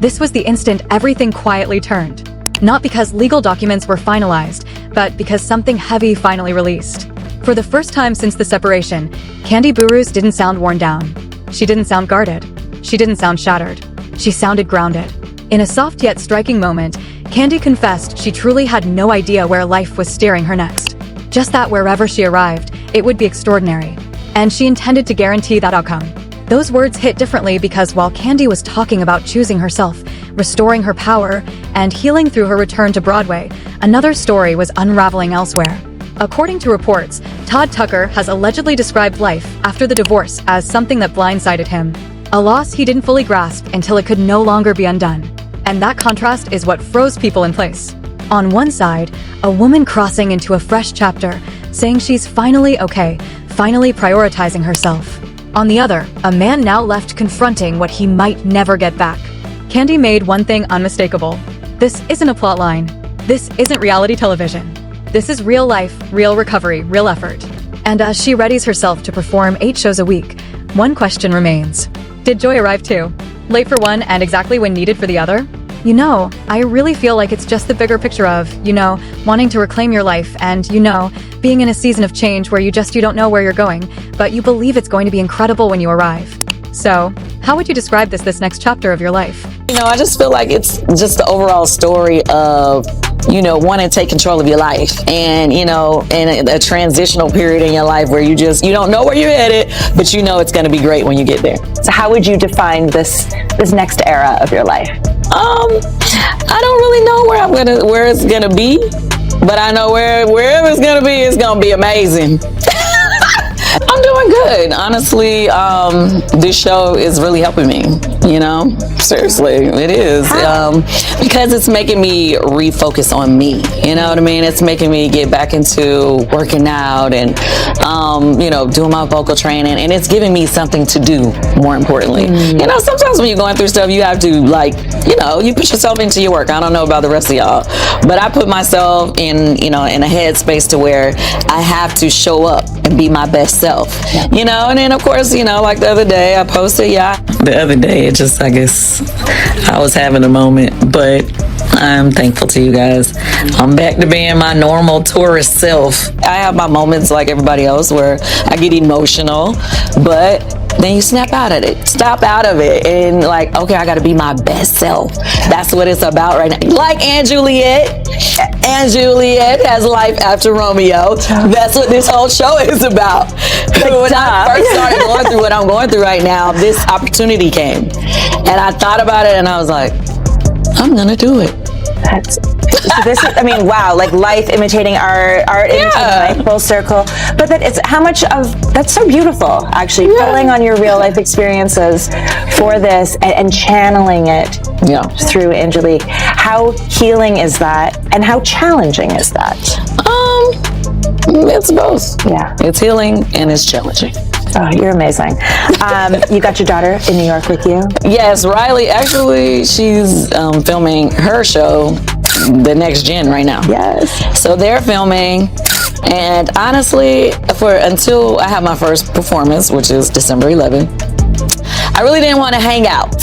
This was the instant everything quietly turned. Not because legal documents were finalized, but because something heavy finally released. For the first time since the separation, Kandi Burruss didn't sound worn down. She didn't sound guarded. She didn't sound shattered. She sounded grounded. In a soft yet striking moment, Kandi confessed she truly had no idea where life was steering her next. Just that wherever she arrived, it would be extraordinary. And she intended to guarantee that outcome. Those words hit differently because while Kandi was talking about choosing herself, restoring her power, and healing through her return to Broadway, another story was unraveling elsewhere. According to reports, Todd Tucker has allegedly described life after the divorce as something that blindsided him. A loss he didn't fully grasp until it could no longer be undone. And that contrast is what froze people in place. On one side, a woman crossing into a fresh chapter, saying she's finally okay, finally prioritizing herself. On the other, a man now left confronting what he might never get back. Kandi made one thing unmistakable. This isn't a plotline. This isn't reality television. This is real life, real recovery, real effort. And as she readies herself to perform 8 shows a week, one question remains. Did joy arrive too? Late for one and exactly when needed for the other? I really feel like it's just the bigger picture of, wanting to reclaim your life and, being in a season of change where you don't know where you're going, but you believe it's going to be incredible when you arrive. So, how would you describe this next chapter of your life? I just feel like it's just the overall story of, wanting to take control of your life and, in a transitional period in your life where you don't know where you're headed, but it's going to be great when you get there. So how would you define this next era of your life? I don't really know where it's gonna be, but I know wherever it's gonna be amazing. I'm doing good. Honestly, this show is really helping me, Seriously, it is. Because it's making me refocus on me, you know what I mean? It's making me get back into working out and, doing my vocal training, and it's giving me something to do, more importantly. Sometimes when you're going through stuff, you have to, you put yourself into your work. I don't know about the rest of y'all, but I put myself in a headspace to where I have to show up and be my best self, and then of course, like the other day I posted, the other day, I guess I was having a moment, but I'm thankful to you guys. I'm back to being my normal tourist self. I have my moments like everybody else where I get emotional, but then you snap out of it. Stop out of it and okay, I gotta be my best self. That's what it's about right now. Like and Juliet has life after Romeo. That's what this whole show is about. When I first started going through what I'm going through right now, this opportunity came. And I thought about it and I was like, I'm gonna do it. Wow, life imitating art imitating life, full circle. But that's so beautiful, actually, pulling on your real life experiences for this and channeling it through Angelique. How healing is that, and how challenging is that? It's both. Yeah. It's healing and it's challenging. Oh, you're amazing. You got your daughter in New York with you? Yes, Riley. Actually, she's filming her show, The Next Gen, right now. Yes. So they're filming, and honestly, until I have my first performance, which is December 11th, I really didn't want to hang out.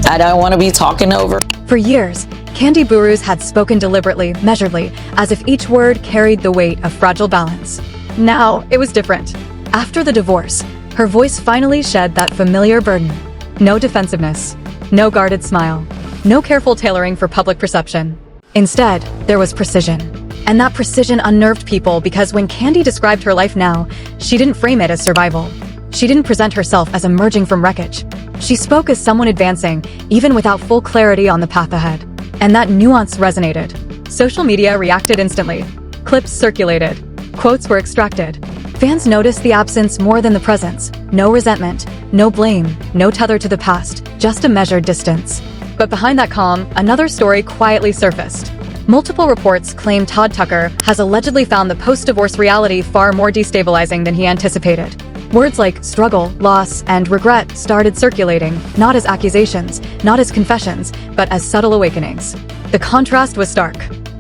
I don't want to be talking over. For years, Kandi Burruss had spoken deliberately, measuredly, as if each word carried the weight of fragile balance. Now, it was different. After the divorce, her voice finally shed that familiar burden. No defensiveness, no guarded smile, no careful tailoring for public perception. Instead, there was precision. And that precision unnerved people because when Kandi described her life now, she didn't frame it as survival. She didn't present herself as emerging from wreckage. She spoke as someone advancing, even without full clarity on the path ahead. And that nuance resonated. Social media reacted instantly. Clips circulated. Quotes were extracted. Fans noticed the absence more than the presence. No resentment, no blame, no tether to the past, just a measured distance. But behind that calm, another story quietly surfaced. Multiple reports claim Todd Tucker has allegedly found the post-divorce reality far more destabilizing than he anticipated. Words like struggle, loss, and regret started circulating, not as accusations, not as confessions, but as subtle awakenings. The contrast was stark.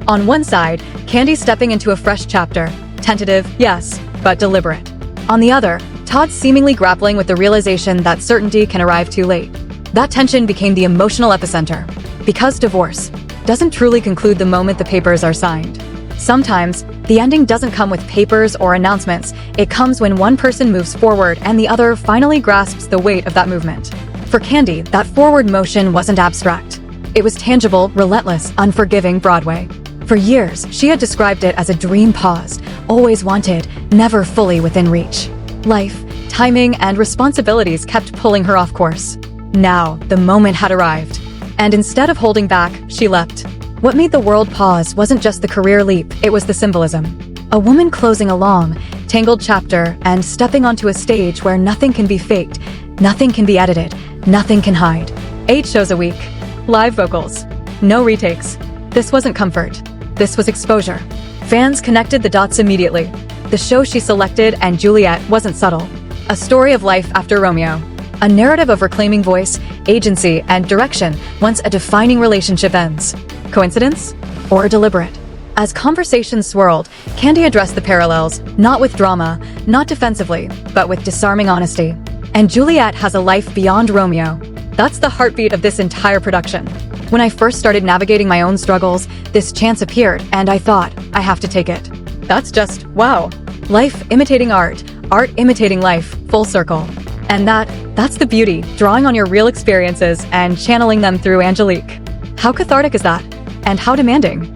On one side, Kandi stepping into a fresh chapter, tentative, yes, but deliberate. On the other, Todd seemingly grappling with the realization that certainty can arrive too late. That tension became the emotional epicenter. Because divorce doesn't truly conclude the moment the papers are signed. Sometimes, the ending doesn't come with papers or announcements. It comes when one person moves forward and the other finally grasps the weight of that movement. For Kandi, that forward motion wasn't abstract. It was tangible, relentless, unforgiving Broadway. For years, she had described it as a dream paused, always wanted, never fully within reach. Life, timing, and responsibilities kept pulling her off course. Now, the moment had arrived. And instead of holding back, she leapt. What made the world pause wasn't just the career leap, it was the symbolism. A woman closing a long, tangled chapter and stepping onto a stage where nothing can be faked, nothing can be edited, nothing can hide. 8 shows a week. Live vocals. No retakes. This wasn't comfort. This was exposure. Fans connected the dots immediately. The show she selected and Juliet wasn't subtle. A story of life after Romeo. A narrative of reclaiming voice, agency, and direction once a defining relationship ends. Coincidence? Or deliberate? As conversations swirled, Kandi addressed the parallels, not with drama, not defensively, but with disarming honesty. And Juliet has a life beyond Romeo. That's the heartbeat of this entire production. When I first started navigating my own struggles, this chance appeared, and I thought, I have to take it. That's just, wow. Life imitating art, art imitating life, full circle. And that's the beauty, drawing on your real experiences and channeling them through Angelique. How cathartic is that? And how demanding?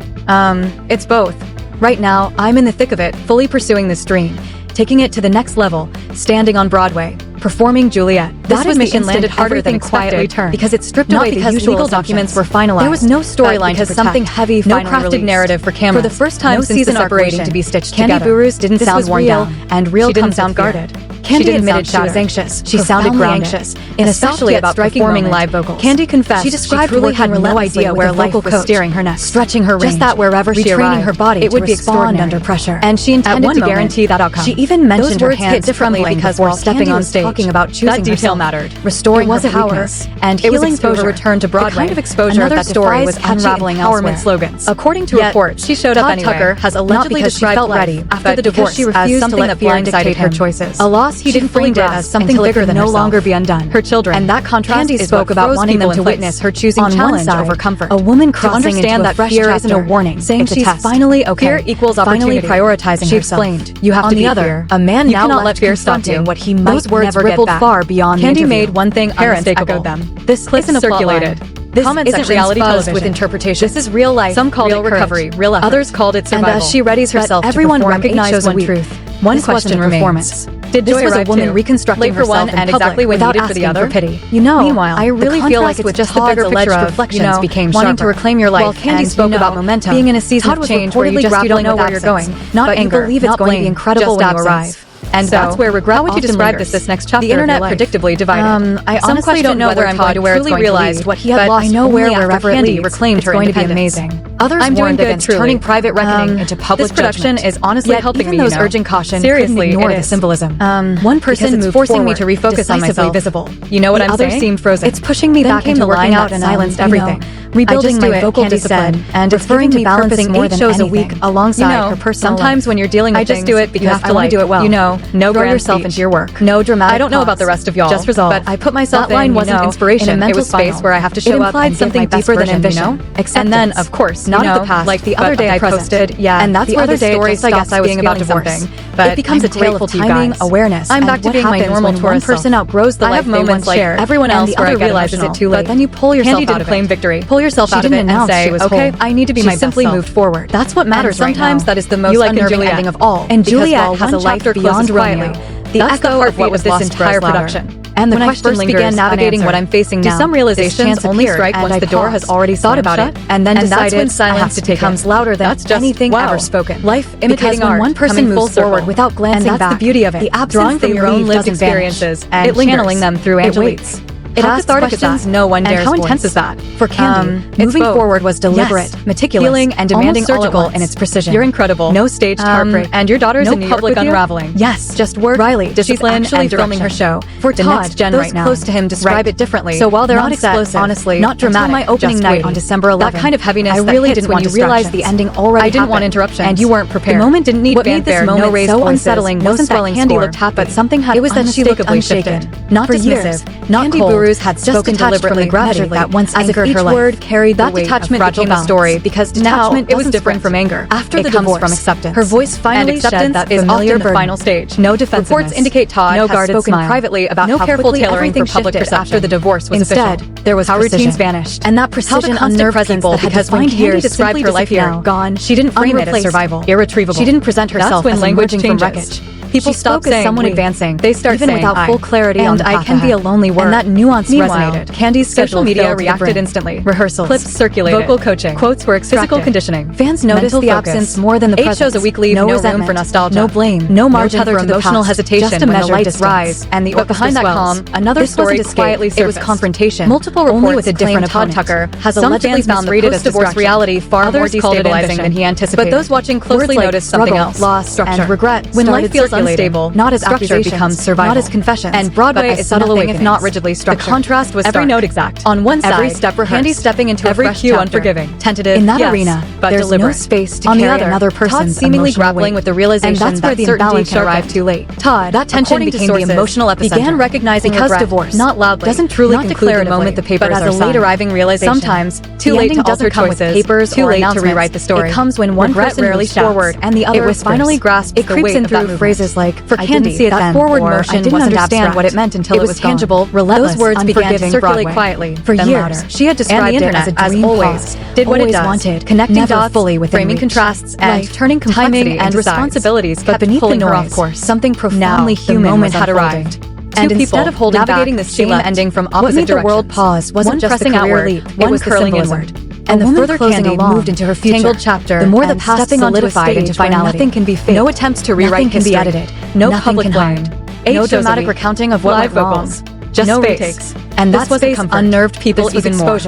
It's both. Right now, I'm in the thick of it, fully pursuing this dream, taking it to the next level, standing on Broadway, performing Juliet. That admission landed harder than quietly turned because it stripped away the usual legal documents were finalized. There was no storyline to protect, something heavy, no crafted released. Narrative for cameras. For the first time since the separation to be stitched together. Kandi Burruss didn't sound worn down, and real didn't sound guarded. Kandi admitted she was anxious. She sounded anxious, and especially about performing live vocals. Kandi confessed she described really had no idea where life was steering her next, stretching her range, just that wherever she arrived, her body it would be extraordinary under pressure. And she intended to guarantee that outcome. She even mentioned her hands differently because while stepping on stage, talking about choosing that detail mattered, restoring her power, and healing through her return to Broadway. The kind of exposure that story was unraveling empowerment slogans. According to reports, she showed up anyway. Todd Tucker has allegedly described she felt ready after the divorce she refused as something that blindsided her choices. A loss he didn't fully grasp as something bigger than no longer be undone. Her children. And that contrast Kandi spoke about wanting them to witness her choosing challenge over comfort. A woman crossing into a fresh chapter isn't a warning, saying she's finally okay. Fear equals opportunity. Finally prioritizing she herself. She explained, you have to be fear. A man now cannot let fear stop you. What he might never rippled far beyond Kandi made one thing unmistakable. This isn't circulated. This isn't reality television with interpretation. This is real life. Some called it recovery, real effort. Others called it survival. And as she readies herself to perform, recognizes one truth. One question remains. Did this was a woman reconstructing herself in public without asking for pity. You know, meanwhile, I really feel like it's just the bigger picture of reflections became wanting to reclaim your life. While Kandi spoke about momentum, being in a season of change where you just don't know where you're going, not anger, you believe it's going to be incredible when you arrive. And so, that's where regret. How would you describe this next chapter? The internet predictably divided. I honestly don't know where I'm going to where it's going to lead. What he had lost, I know wherever Kandi reclaimed her independence. It's going to be amazing. Others warned against turning private reckoning into public judgment. This production is honestly helping me. Even those urging caution, seriously, ignore the symbolism. One person moved forcing me to refocus on myself. Visible. You know what I'm saying? Others seemed frozen. It's pushing me back into working out and silenced everything. Rebuilding my vocal discipline and referring to balancing more than 8 shows a week alongside her personal life. Sometimes when you're dealing with things, I just do it because I want to do it well. You know, no grand yourself into your work. No dramatic. I don't know about the rest of y'all. Just resolve. But I put myself that line wasn't inspiration. It was space where I have to show up and something deeper than ambition. And then, of course, not of the past. Like the other day I posted, and that's where the story I guess I was about divorce. But it becomes a tale of timing, awareness. I'm back to being my normal tourist. One person outgrows the life they once shared. Everyone else where I realizes it too late. But then you pull yourself out of it. Claim victory. Pull yourself out of it and say, okay, I need to be my best self. She simply moved forward. That's what matters right now. Sometimes that is the most unnerving ending of all. And Juliet has a life beyond Romeo. The echo of what was this entire production. And when I first began navigating what I'm facing now, some realizations only strike once the door has already thought about it, and then decided when silence becomes louder than anything ever spoken. Life imitating art, one person moves forward without glancing back. And that's the beauty of it. The absence from your own lived experiences and channeling them through Angelique's. It asks questions no one dares. And how intense is that? For Kandi, moving forward was deliberate, meticulous, healing, and demanding surgical in its precision. You're incredible. No staged heartbreak. And your daughter's in New York with unraveling. Yes, just work. Riley, discipline, she's actually filming her show. For the next gen right now. Those close to him describe it differently. So while they're not explosive, honestly, not dramatic. My opening night on December 11th, that kind of heaviness I really didn't want to realize the ending already. I didn't want interruptions, and you weren't prepared. The moment didn't need what made this moment so unsettling. Wasn't that Kandi looked happy, but something had. It was that she looked unshaken, not dismissive, not cold. Burruss had spoken deliberately measuredly that once anchored her life. Word carried that detachment became the story because detachment it was different from anger. After the divorce, from acceptance. Her voice finally shed that familiar burden. Final stage. No defensiveness. Reports indicate Todd has spoken privately about how careful tailoring for public perception after the divorce was official. There was how routines vanished, and that precision unnerved people because when Kandi described her life here, gone, she didn't frame it as survival, irretrievable. She didn't present herself as emerging from wreckage. People stop saying someone advancing. They start even saying without full clarity on the path I can be a lonely word. And that nuance resonated. Kandi's social media reacted instantly. Rehearsals, clips circulated, vocal coaching, quotes were extracted. Physical conditioning. Fans noticed the absence more than the presence. 8 shows a week leave no room for nostalgia, no blame, no margin for emotional hesitation. Just a measured distance. And the behind that calm, another story quietly surfaced. It was confrontation. Multiple reports with a different Todd Tucker has allegedly found the post-divorce reality far more destabilizing than he anticipated. But those watching closely noticed something else: loss, and regret. When life feels unstable, not as accusation becomes survival, not as confession. And Broadway is subtle if not rigidly structured. The contrast was every note exact. On one side, every step rehearsed. Kandi stepping into every cue unforgiving, tentative. In that arena, but there's no space to carry another person's seemingly grappling with the realization that's where the imbalance arrived too late. Todd, that tension became the emotional epicenter. Began recognizing because divorce, not loudly, doesn't truly conclude the moment the papers are signed, but as a late arriving realization. Sometimes too late to alter choices, papers, too late to rewrite the story. It comes when one person moves forward and the other finally grasps. It creeps in through phrases like, for Kandi, that forward motion I didn't understand what it meant until it was tangible, relentless. Those words began to circulate quietly. For years, she had described it as a dream always, did what it wanted, connecting dots fully with framing contrasts and turning complexity and responsibilities. But beneath the noise, of course, something profoundly human moment had arrived. And instead of navigating the same ending from opposite directions, what made the world pause wasn't just the career leap, it was curling inward. And the further Kandi moved into her future, chapter, the more the past solidified into finality. Nothing can be faked. No attempts to rewrite history. Nothing can be edited. No public blame. No dramatic recounting of what went wrong. Just no retakes. And that's what unnerved people even more.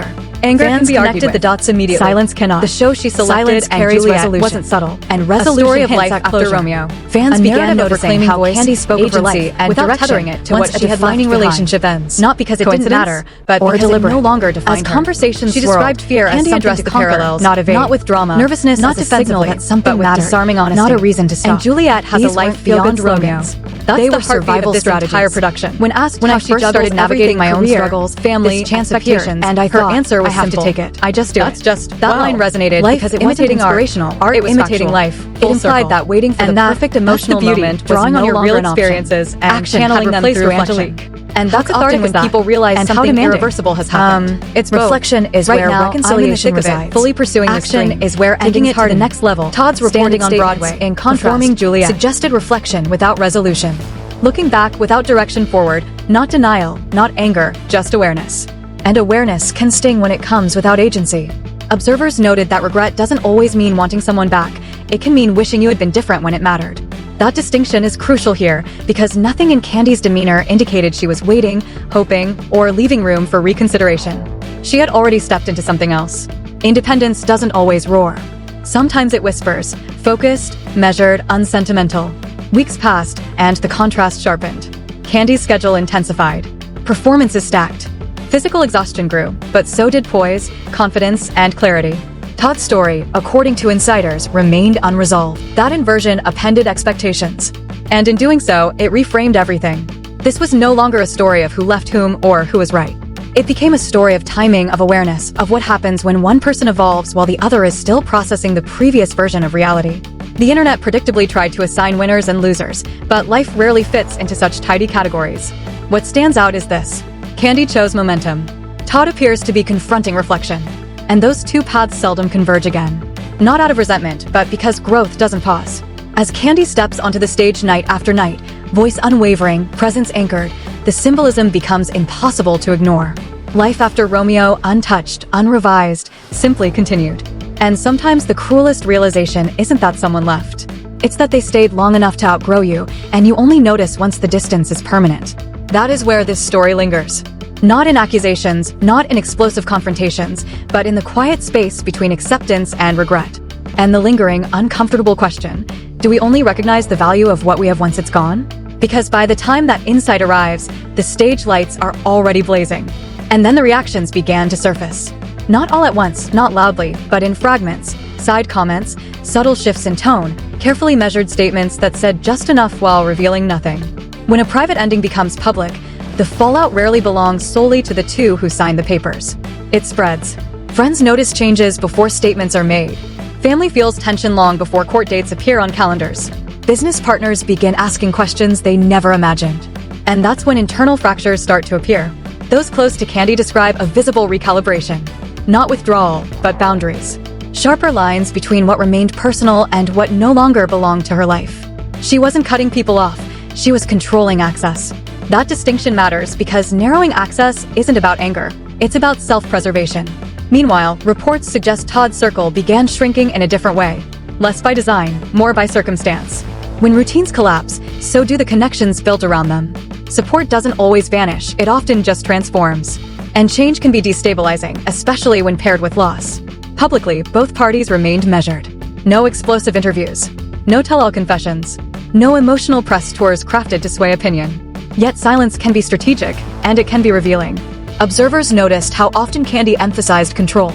Anger can be connected the dots immediately. Silence cannot. The show she selected and Juliet wasn't subtle. And resolution, a story of life after Romeo. Fans began noticing how Kandi spoke of her life without tethering it to what a defining relationship ends. Not because it didn't matter, but because it no longer defined her. As conversations swirled, she described fear as something to conquer, not evade. Not with drama. Nervousness not as a signal that something mattered. Disarming honesty. Not a reason to stop. And Juliet has a life beyond Romeo's. That's the survival strategy. Entire production. When asked how she started navigating my own struggles, family, expectations, and her answer was simple. To take it. I just do it. That's just that line resonated because it imitating inspirational. Art was imitating life. It implied that waiting for the perfect emotional moment, drawing on your real experiences and channeling them through Angelique. And that's often when people realize something irreversible has happened. It's reflection is where reconciliation resides. Fully pursuing action is where taking it to the next level. Todd's reporting on Broadway in contrast, Juliet suggested reflection without resolution. Looking back without direction forward, not denial, not anger, just awareness. And awareness can sting when it comes without agency. Observers noted that regret doesn't always mean wanting someone back. It can mean wishing you had been different when it mattered. That distinction is crucial here because nothing in Kandi's demeanor indicated she was waiting, hoping, or leaving room for reconsideration. She had already stepped into something else. Independence doesn't always roar. Sometimes it whispers, focused, measured, unsentimental. Weeks passed, and the contrast sharpened. Kandi's schedule intensified. Performances stacked. Physical exhaustion grew, but so did poise, confidence, and clarity. Todd's story, according to insiders, remained unresolved. That inversion upended expectations. And in doing so, it reframed everything. This was no longer a story of who left whom or who was right. It became a story of timing, of awareness, of what happens when one person evolves while the other is still processing the previous version of reality. The internet predictably tried to assign winners and losers, but life rarely fits into such tidy categories. What stands out is this. Kandi chose momentum. Todd appears to be confronting reflection. And those two paths seldom converge again. Not out of resentment, but because growth doesn't pause. As Kandi steps onto the stage night after night, voice unwavering, presence anchored, the symbolism becomes impossible to ignore. Life after Romeo, untouched, unrevised, simply continued. And sometimes the cruelest realization isn't that someone left. It's that they stayed long enough to outgrow you, and you only notice once the distance is permanent. That is where this story lingers. Not in accusations, not in explosive confrontations, but in the quiet space between acceptance and regret. And the lingering, uncomfortable question, do we only recognize the value of what we have once it's gone? Because by the time that insight arrives, the stage lights are already blazing. And then the reactions began to surface. Not all at once, not loudly, but in fragments, side comments, subtle shifts in tone, carefully measured statements that said just enough while revealing nothing. When a private ending becomes public, The fallout rarely belongs solely to the two who signed the papers. It spreads. Friends notice changes before statements are made. Family feels tension long before court dates appear on calendars. Business partners begin asking questions they never imagined. And that's when internal fractures start to appear. Those close to Kandi describe a visible recalibration. Not withdrawal, but boundaries. Sharper lines between what remained personal and what no longer belonged to her life. She wasn't cutting people off, she was controlling access. That distinction matters because narrowing access isn't about anger, it's about self-preservation. Meanwhile, reports suggest Todd's circle began shrinking in a different way. Less by design, more by circumstance. When routines collapse, so do the connections built around them. Support doesn't always vanish, it often just transforms. And change can be destabilizing, especially when paired with loss. Publicly, both parties remained measured. No explosive interviews. No tell-all confessions. No emotional press tours crafted to sway opinion. Yet silence can be strategic, and it can be revealing. Observers noticed how often Kandi emphasized control.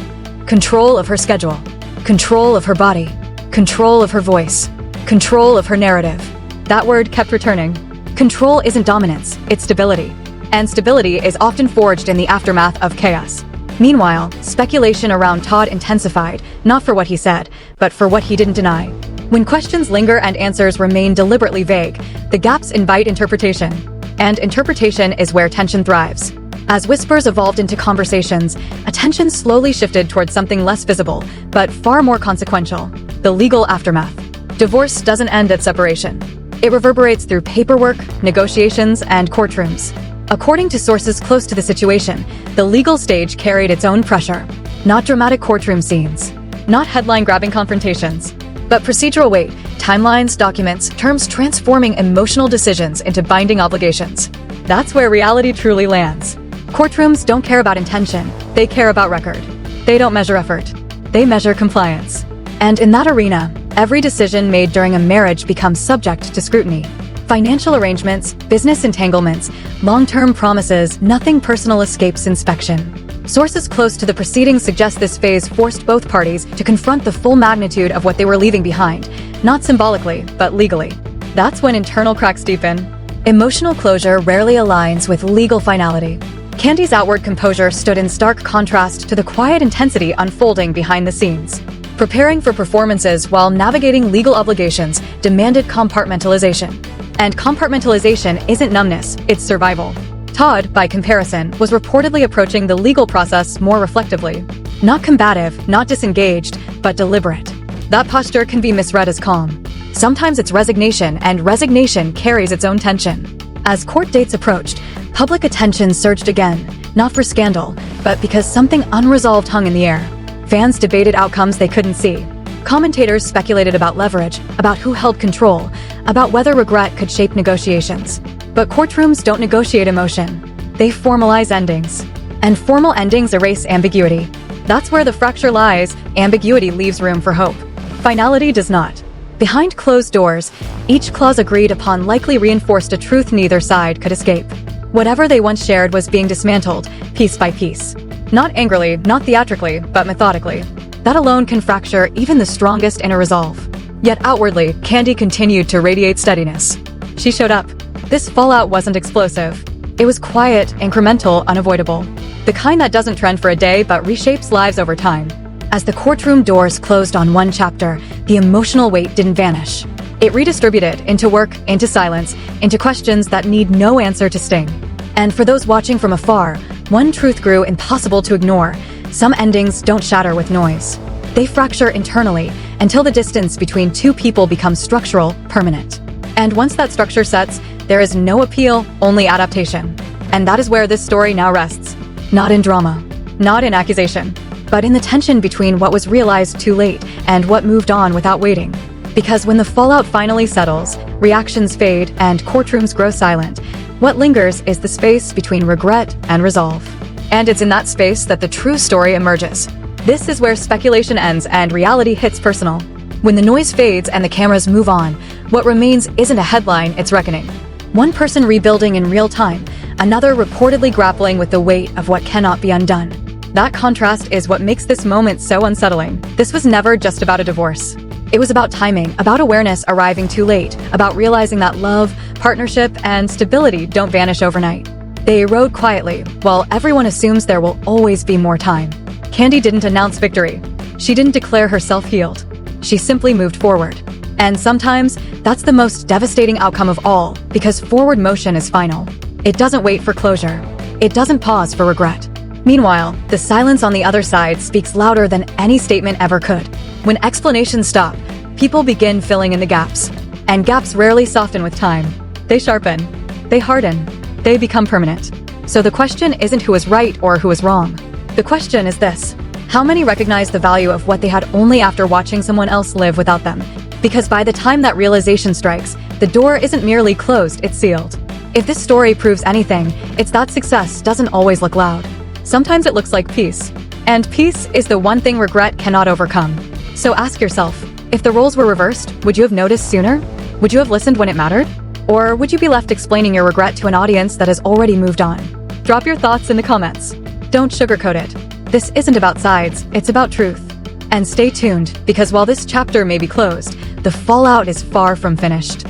Control of her schedule. Control of her body. Control of her voice. Control of her narrative. That word kept returning. Control isn't dominance, it's stability. And stability is often forged in the aftermath of chaos. Meanwhile, speculation around Todd intensified, not for what he said, but for what he didn't deny. When questions linger and answers remain deliberately vague, the gaps invite interpretation. And interpretation is where tension thrives. As whispers evolved into conversations, attention slowly shifted towards something less visible, but far more consequential: the legal aftermath. Divorce doesn't end at separation. It reverberates through paperwork, negotiations, and courtrooms. According to sources close to the situation, the legal stage carried its own pressure. Not dramatic courtroom scenes, not headline-grabbing confrontations, but procedural weight, timelines, documents, terms transforming emotional decisions into binding obligations. That's where reality truly lands. Courtrooms don't care about intention, they care about record. They don't measure effort, they measure compliance. And in that arena, every decision made during a marriage becomes subject to scrutiny. Financial arrangements, business entanglements, long-term promises, nothing personal escapes inspection. Sources close to the proceedings suggest this phase forced both parties to confront the full magnitude of what they were leaving behind, not symbolically, but legally. That's when internal cracks deepen. Emotional closure rarely aligns with legal finality. Kandi's outward composure stood in stark contrast to the quiet intensity unfolding behind the scenes. Preparing for performances while navigating legal obligations demanded compartmentalization. And compartmentalization isn't numbness, it's survival. Todd, by comparison, was reportedly approaching the legal process more reflectively. Not combative, not disengaged, but deliberate. That posture can be misread as calm. Sometimes it's resignation, and resignation carries its own tension. As court dates approached, public attention surged again, not for scandal, but because something unresolved hung in the air. Fans debated outcomes they couldn't see. Commentators speculated about leverage, about who held control, about whether regret could shape negotiations. But courtrooms don't negotiate emotion. They formalize endings. And formal endings erase ambiguity. That's where the fracture lies. Ambiguity leaves room for hope. Finality does not. Behind closed doors, each clause agreed upon likely reinforced a truth neither side could escape. Whatever they once shared was being dismantled, piece by piece. Not angrily, not theatrically, but methodically. That alone can fracture even the strongest inner resolve. Yet outwardly, Kandi continued to radiate steadiness. She showed up. This fallout wasn't explosive. It was quiet, incremental, unavoidable. The kind that doesn't trend for a day but reshapes lives over time. As the courtroom doors closed on one chapter, the emotional weight didn't vanish. It redistributed into work, into silence, into questions that need no answer to sting. And for those watching from afar, one truth grew impossible to ignore. Some endings don't shatter with noise. They fracture internally until the distance between two people becomes structural, permanent. And once that structure sets, there is no appeal, only adaptation. And that is where this story now rests. Not in drama, not in accusation, but in the tension between what was realized too late and what moved on without waiting. Because when the fallout finally settles, reactions fade, and courtrooms grow silent, what lingers is the space between regret and resolve. And it's in that space that the true story emerges. This is where speculation ends and reality hits personal. When the noise fades and the cameras move on, what remains isn't a headline, it's reckoning. One person rebuilding in real time, another reportedly grappling with the weight of what cannot be undone. That contrast is what makes this moment so unsettling. This was never just about a divorce. It was about timing, about awareness arriving too late, about realizing that love, partnership, and stability don't vanish overnight. They erode quietly, while everyone assumes there will always be more time. Kandi didn't announce victory. She didn't declare herself healed. She simply moved forward. And sometimes, that's the most devastating outcome of all, because forward motion is final. It doesn't wait for closure. It doesn't pause for regret. Meanwhile, the silence on the other side speaks louder than any statement ever could. When explanations stop, people begin filling in the gaps. And gaps rarely soften with time. They sharpen. They harden. They become permanent. So the question isn't who is right or who is wrong. The question is this: how many recognize the value of what they had only after watching someone else live without them? Because by the time that realization strikes, the door isn't merely closed, it's sealed. If this story proves anything, it's that success doesn't always look loud. Sometimes it looks like peace. And peace is the one thing regret cannot overcome. So ask yourself, if the roles were reversed, would you have noticed sooner? Would you have listened when it mattered? Or would you be left explaining your regret to an audience that has already moved on? Drop your thoughts in the comments. Don't sugarcoat it. This isn't about sides, it's about truth. And stay tuned, because while this chapter may be closed, the fallout is far from finished.